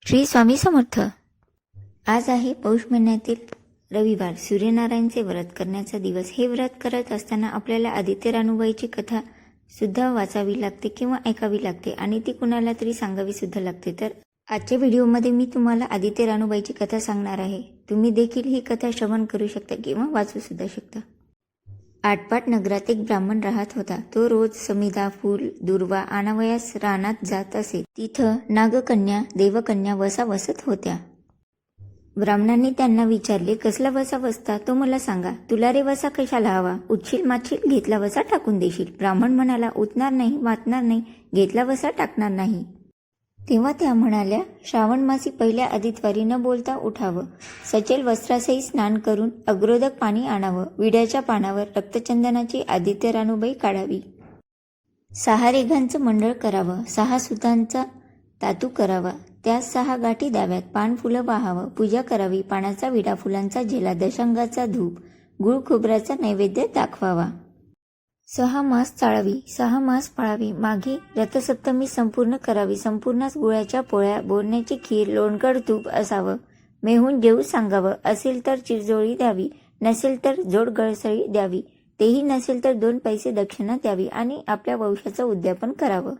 श्री स्वामी समर्थ। आज आहे पौष महिन्यातील रविवार, सूर्यनारायणचे व्रत करण्याचा दिवस। हे व्रत करत असताना आपल्याला आदित्य रानूबाईची कथा सुद्धा वाचावी लागते किंवा ऐकावी लागते आणि ती कुणाला तरी सांगावी सुद्धा लागते। तर आजच्या व्हिडिओमध्ये मी तुम्हाला आदित्य रानूबाईची कथा सांगणार आहे। तुम्ही देखील ही कथा श्रवण करू शकता किंवा वाचू सुद्धा शकता। आटपाट नगरात एक ब्राह्मण राहत होता। तो रोज समिधा, फूल, दुर्वा आणावयास रानात जात असे। तिथं नागकन्या, देवकन्या वसा वसत होत्या। ब्राह्मणांनी त्यांना विचारले, कसला वसा वसता तो मला सांगा। तुला रे वसा कशाला हवा? उठशील मातशील, घेतला वसा टाकून देशील। ब्राह्मण म्हणाला, उठणार नाही, वाचणार नाही, घेतला वसा टाकणार नाही। तेव्हा त्या म्हणाल्या, श्रावण मासी पहिल्या आदितवारी न बोलता उठावं, सचेल वस्त्रासही स्नान करून अग्रोदक पाणी आणावं, विड्याच्या पानावर रक्तचंदनाची आदित्य रानूबाई काढावी, 6 रेघांचं मंडळ करावं, 6 सुतांचा तातू करावा, त्यास 6 गाठी द्याव्यात, पान फुलं वाहावं, पूजा करावी, पानाचा विडा, फुलांचा झेला, दशांगाचा धूप, गुळ खोबऱ्याचा नैवेद्य दाखवावा, 6 मास चाळावी, 6 मास पाळावी, मागे रथसप्तमी संपूर्ण करावी, संपूर्णच गुळाच्या पोळ्या, बोरण्याची खीर, लोणकड तूप असावं, मेहून जेवू सांगावं, असेल तर चिरजोळी द्यावी, नसेल तर जोड गळसळी द्यावी, तेही नसेल तर 2 पैसे दक्षिणा द्यावी आणि आपल्या वंशाचं उद्यापन करावं।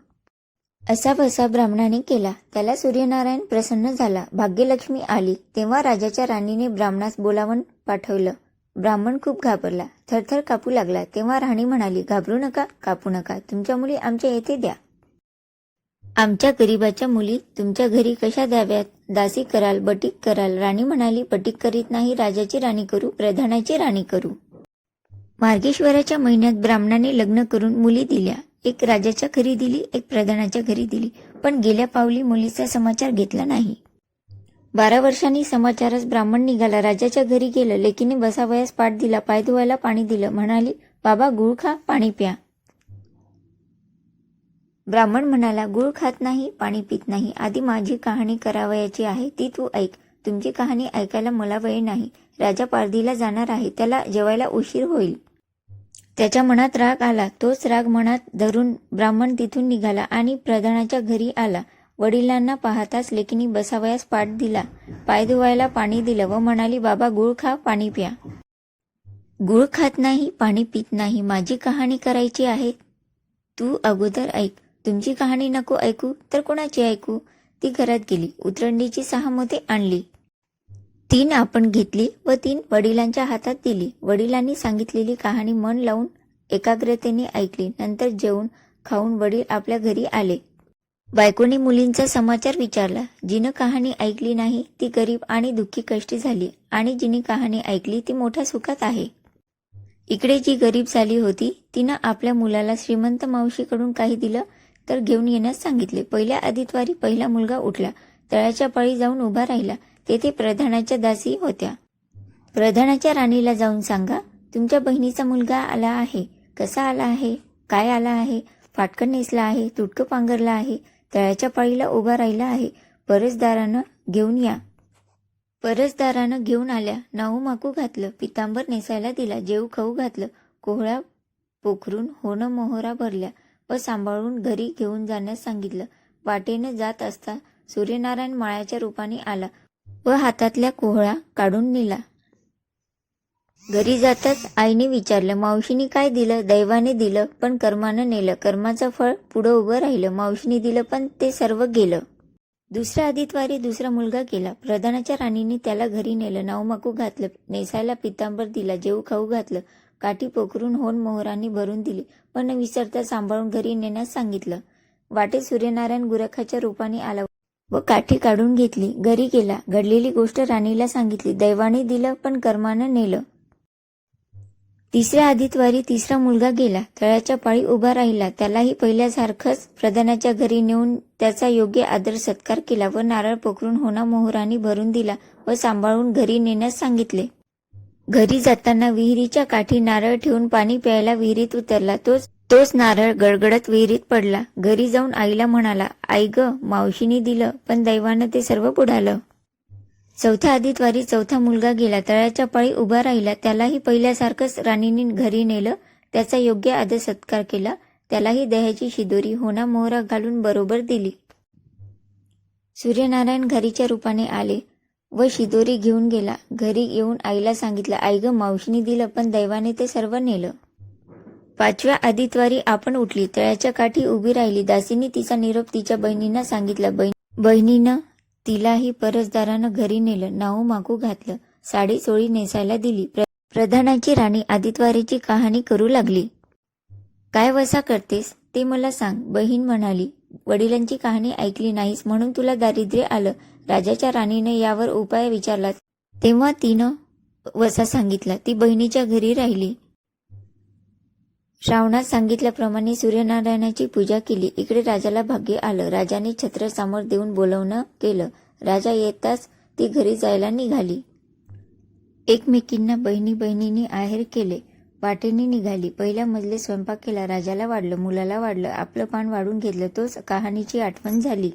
असा वसा ब्राह्मणाने केला। त्याला सूर्यनारायण प्रसन्न झाला। भाग्यलक्ष्मी आली तेव्हा राजाच्या राणीने ब्राह्मणास बोलावून पाठवलं। ब्राह्मण खूप घाबरला, थरथर कापू लागला। तेव्हा राणी म्हणाली, घाबरू नका, कापू नका, तुमच्या मुली आमच्या येथे द्या। आमच्या गरीबाच्या मुली तुमच्या घरी कशा द्याव्यात? दासी कराल, बटीक कराल? राणी म्हणाली, बटीक करीत नाही, राजाची राणी करू, प्रधानाची राणी करू। मार्गेश्वराच्या महिन्यात ब्राह्मणाने लग्न करून मुली दिल्या। एक राजाच्या घरी दिली, एक प्रधानाच्या घरी दिली, पण गेल्या पावली मुलीचा समाचार घेतला नाही। 12 वर्षांनी समाचारच ब्राह्मण निघाला, राजाच्या घरी गेलं। लेकीने बसावयास पाठ दिला, पाय धुवायला पाणी दिलं, म्हणाली, बाबा गुळ खा, पाणी प्या। ब्राह्मण म्हणाला, गुळ खात नाही, पाणी पित नाही, आधी माझी कहाणी करावयाची आहे, ती तू ऐक। तुमची कहाणी ऐकायला मला वेळ नाही। राजा पारधीला जाणार आहे, त्याला जेवायला उशीर होईल। त्याच्या मनात राग आला। तोच राग मनात धरून ब्राह्मण तिथून निघाला आणि प्रधानाच्या घरी आला। वडिलांना पाहताच लेकीने बसावयास पाठ दिला, पाय धुवायला पाणी दिलं व म्हणाली, बाबा गुळ खा, पाणी प्या। गुळ खात नाही, पाणी पित नाही, माझी कहाणी करायची आहे, तू अगोदर ऐक। तुमची कहाणी नको ऐकू तर कोणाची ऐकू? ती घरात गेली, उतरंडीची 6 मोते आणली, 3 आपण घेतली व 3 वडिलांच्या हातात दिली। वडिलांनी सांगितलेली कहाणी मन लावून एकाग्रतेने ऐकली। नंतर जेवून खाऊन वडील आपल्या घरी आले। बायकोने मुलींचा समाचार विचारला। जिनं कहाणी ऐकली नाही ती गरीब आणि दुःखी कष्टी झाली आणि जिने कहाणी ऐकली ती मोठ्या सुखात आहे। इकडे जी गरीब झाली होती तिनं आपल्या मुलाला श्रीमंत मावशीकडून काही दिलं तर घेऊन येण्यास सांगितले। पहिल्या आदितवारी पहिला मुलगा उठला, तळ्याच्या पाळी जाऊन उभा राहिला। तेथे प्रधानाच्या दासी होत्या। प्रधानाच्या राणीला जाऊन सांगा, तुमच्या बहिणीचा मुलगा आला आहे। कसा आला आहे? काय आला आहे? फाटकन नेसला आहे, तुटकं पांघरला आहे, तळ्याच्या पाळीला उभा राहिला आहे, परसदारानं घेऊन या। परसदारानं घेऊन आल्या, नाहू माकू घातलं, पितांबर नेसायला दिला, जेवू खाऊ घातलं, कोहळा पोखरून होणं मोहरा भरल्या व सांभाळून घरी घेऊन जाण्यास सांगितलं। वाटेनं जात असता सूर्यनारायण माळ्याच्या रूपाने आला व हातातल्या कोहळा काढून नेला। घरी जाताच आईने विचारलं, मावशीने काय दिलं? दैवाने दिलं पण कर्मानं नेलं, कर्माचं फळ पुढं उभं राहिलं। मावशीने दिलं पण ते सर्व गेलं। दुसऱ्या आदितवारी दुसरा मुलगा गेला। प्रधानाच्या राणीने त्याला घरी नेलं, नावमाकू घातलं, नेसायला पितांबर दिला, जेवू खाऊ घातलं, काठी पोखरून होन मोहरांनी भरून दिली, पण न विसरता सांभाळून घरी नेण्यास सांगितलं। वाटेत सूर्यनारायण गुरखाच्या रूपाने आला व काठी काढून घेतली, घरी गेला, घडलेली गोष्ट राणीला सांगितली। दैवाने दिलं पण कर्मानं नेलं। तिसऱ्या आदितवारी तिसरा मुलगा गेला, तळ्याच्या पाळी उभा राहिला, त्यालाही पहिल्यासारखंच प्रधानाच्या घरी नेऊन त्याचा योग्य आदर सत्कार केला व नारळ पोखरून होणा मोहरांनी भरून दिला व सांभाळून घरी नेण्यास सांगितले। घरी जाताना विहिरीच्या काठी नारळ ठेवून पाणी प्यायला विहिरीत उतरला, तोच नारळ गडगडत विहिरीत पडला। घरी जाऊन आईला म्हणाला, आई ग, मावशीने दिलं पण दैवानं ते सर्व बुडालं। चौथ्या आदितवारी चौथा मुलगा गेला, तळ्याच्या पाळी उभा राहिला, त्यालाही पहिल्यासारखंच राणीने घरी नेलं, त्याचा योग्य आदर सत्कार केला, त्यालाही दह्याची शिदोरी होणा मोहरा घालून बरोबर दिली। सूर्यनारायण घरीच्या रूपाने आले व शिदोरी घेऊन गेला. घरी येऊन आईला सांगितलं, आई ग, मावशीने दिलं, पण दैवाने ते सर्व नेलं. 5व्या आदितवारी आपण उठली. तळ्याच्या काठी उभी राहिली. दासीने तिचा निरोप तिच्या बहिणींना सांगितला. बहिणीनं तिलाही परसदारानं घरी नेलं. नाहू मागू घातलं. साडी चोळी नेसायला दिली. प्रधानाची राणी आदितवारीची कहाणी करू लागली. काय वसा करतेस ते मला सांग. बहीण म्हणाली, वडिलांची कहाणी ऐकली नाहीस म्हणून तुला दारिद्र्य आलं. राजाच्या राणीने यावर उपाय विचारला तेव्हा तिनं वसा सांगितला. ती बहिणीच्या घरी राहिली. श्रावणात सांगितल्याप्रमाणे सूर्यनारायणाची पूजा केली. इकडे राजाला भाग्य आलं. राजाने छत्र समोर देऊन बोलवणं केलं. राजा येताच ती घरी जायला निघाली. एकमेकींना बहिणींनी आहेर केले. वाटेने निघाली. पहिल्या मजले स्वयंपाक केला. राजाला वाढलं, मुलाला वाढलं, आपलं पान वाढून घेतलं. तोच कहाणीची आठवण झाली.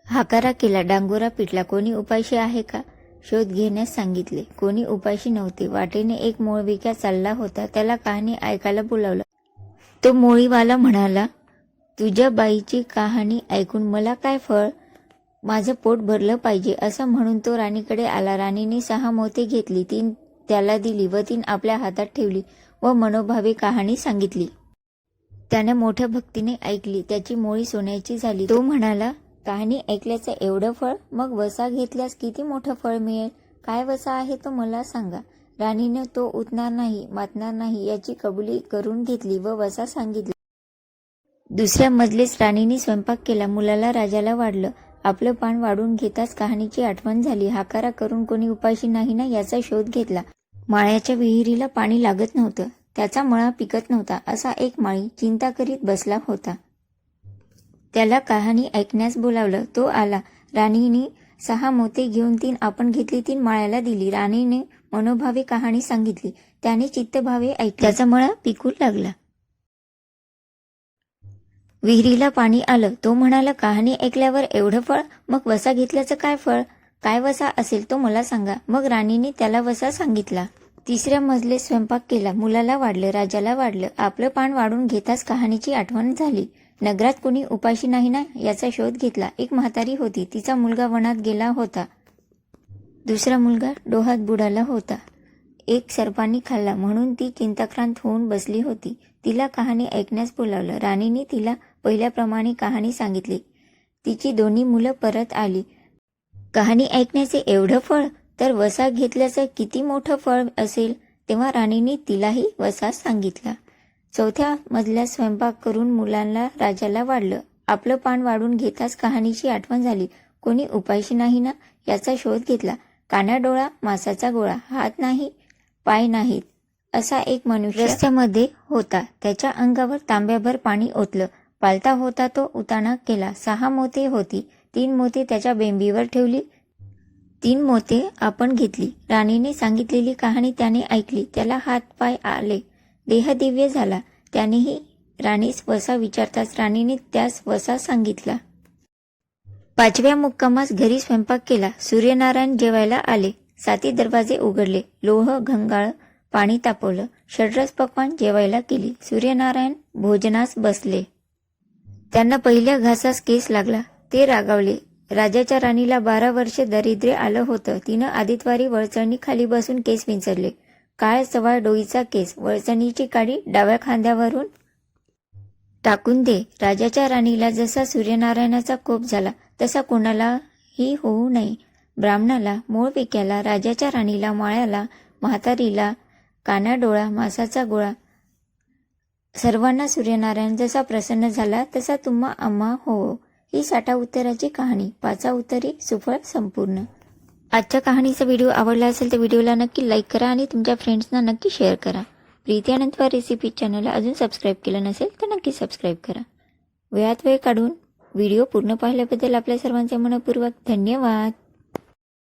हाकारा केला, डांगोरा पिटला. कोणी उपाशी आहे का? शोध घेण्यास सांगितले. कोणी उपाशी नव्हते. वाटेने एक मोळविक्या चालला होता. त्याला कहाणी ऐकायला बोलावलं. तो मोळीवाला म्हणाला, तुझ्या बाईची कहाणी ऐकून मला काय फळ? माझं पोट भरलं पाहिजे. असं म्हणून तो राणीकडे आला. राणीने 6 मोती घेतली. 3 त्याला दिली व 3 आपल्या हातात ठेवली व मनोभावे कहाणी सांगितली. त्याने मोठ्या भक्तीने ऐकली. त्याची मोळी सोन्याची झाली. तो म्हणाला, कहाणी ऐकल्याचं एवढं फळ? मग वसा घेतल्यास किती मोठं फळ मिळेल? काय वसा आहे तो मला सांगा. राणीने तो उतणार नाही, मातणार नाही याची कबुली करून घेतली व वसा सांगितला. दुसऱ्या मजलेस राणीने स्वयंपाक केला. मुलाला राजाला वाढलं. आपलं पान वाढून घेताच कहाणीची आठवण झाली. हाकारा करून कोणी उपाशी नाही ना याचा शोध घेतला. माळ्याच्या विहिरीला पाणी लागत नव्हतं. त्याचा मळा पिकत नव्हता. असा एक माळी चिंता करीत बसला होता. त्याला कहाणी ऐकण्यास बोलावलं. तो आला. राणीने 6 मोते घेऊन 3 आपण घेतली. 3 माळ्याला दिली. राणीने मनोभावे कहाणी सांगितली. त्याने चित्तभावे ऐकले. त्याचा मळा पिकू लागला. विहिरीला पाणी आलं. तो म्हणाला, कहाणी ऐकल्यावर एवढं फळ? मग वसा घेतल्याचं काय फळ? काय वसा असेल तो मला सांगा. मग राणीने त्याला वसा सांगितला. तिसऱ्या मजले स्वयंपाक केला. मुलाला वाढलं, राजाला वाढलं. आपलं पान वाढून घेताच कहाणीची आठवण झाली. नगरात कोणी उपाशी नाही ना याचा शोध घेतला. एक म्हातारी होती. तिचा मुलगा वनात गेला होता. दुसरा मुलगा डोहात बुडाला होता. एक सर्पांनी खाल्ला म्हणून ती चिंताक्रांत होऊन बसली होती. तिला कहाणी ऐकण्यास बोलावलं. राणीने तिला पहिल्याप्रमाणे कहाणी सांगितली. तिची 2 मुलं परत आली. कहाणी ऐकण्याचे एवढं फळ? तर वसा घेतल्याचं किती मोठं फळ असेल? तेव्हा राणीने तिलाही वसा सांगितला. 4थ्या मजल्यात स्वयंपाक करून मुलांना राजाला वाढलं. आपलं पान वाढून घेताच कहाणीची आठवण झाली. कोणी उपाशी नाही ना याचा शोध घेतला. काना डोळा, मासाचा गोळा, हात नाही, पाय नाहीत असा एक मनुष्य रस्त्यामध्ये होता. त्याच्या अंगावर तांब्याभर पाणी ओतलं. पालता होता तो उताना केला. 6 मोते होती. 3 मोते त्याच्या बेंबीवर ठेवली. 3 मोते आपण घेतली. राणीने सांगितलेली कहाणी त्याने ऐकली. त्याला हात पाय आले. देह दिव्य झाला. त्यानेही राणीस वसा विचारताच राणीने त्यास वसा सांगितला. 5व्या मुक्कामास घरी स्वयंपाक केला. सूर्यनारायण जेवायला आले. 7 दरवाजे उघडले. लोह घंगाळ पाणी तापवलं. षड्रस पक्वान जेवायला केली. सूर्यनारायण भोजनास बसले. त्यांना पहिल्या घासास केस लागला. ते रागावले. राजाच्या राणीला 12 वर्ष दारिद्र्य आलं होतं. तिनं आदितवारी वळचणी खाली बसून केस विंचरले. काळ सवाळ डोईचा केस, वळचणीची काडी डाव्या खांद्यावरून टाकून दे. राजाच्या राणीला जसा सूर्यनारायणाचा कोप झाला तसा कोणालाही होऊ नये. ब्राह्मणाला, मोळविक्याला, राजाच्या राणीला, माळ्याला, म्हातारीला, कानाडोळा, मासाचा गोळा सर्वांना सूर्यनारायण जसा प्रसन्न झाला तसा तुम्हा आम्हा हो. ही 60 उत्तराची कहाणी. 5 उत्तरे सुफळ संपूर्ण. आजच्या कहाणीचा व्हिडिओ आवडला असेल तर व्हिडिओला नक्की लाईक करा आणि तुमच्या फ्रेंड्सना नक्की शेअर करा. प्रीती अनंतवार रेसिपी चॅनलला अजून सबस्क्राईब केलं नसेल तर नक्की सबस्क्राईब करा. वेळात वेळ काढून व्हिडिओ पूर्ण पाहिल्याबद्दल आपल्या सर्वांचे मनपूर्वक धन्यवाद.